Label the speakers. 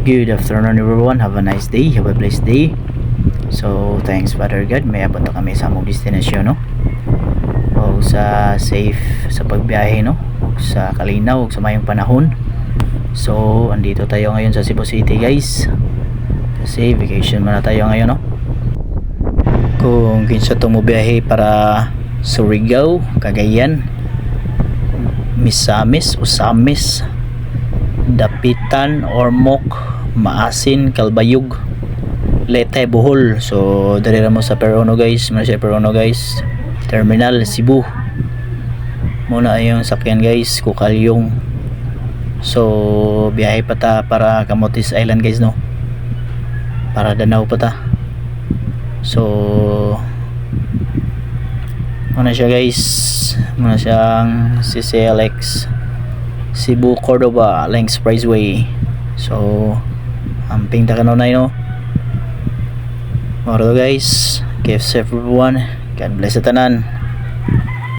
Speaker 1: Good afternoon everyone, have a nice day, have a blessed day. So thanks Father God, may abot na kami sa among destinasyon, no? O sa safe sa pagbiyahe, no? O sa kalinaw, o sa mayong panahon. So andito tayo ngayon sa Cebu City, guys. Kasi vacation muna tayo ngayon, no? Kung kinsa to mo biyahe para Surigao, Cagayan, Misamis, Usamis, Dapitan, Ormoc, Maasin, Calbayog, Leyte, Bohol. So dali ra mo sa Perono, guys. Muna siya Perono, guys. Terminal Cebu. Muna yung sakyan, guys, Kukalyong. So biyahe pa ta para Camotes Island, guys, no? Para Danau pa ta. So muna siya, guys. Muna siyang CCLX Cebu Cordova Link Expressway. So amping ta kanunay, no? Moro, guys. Keep safe everyone. God bless sa tanan.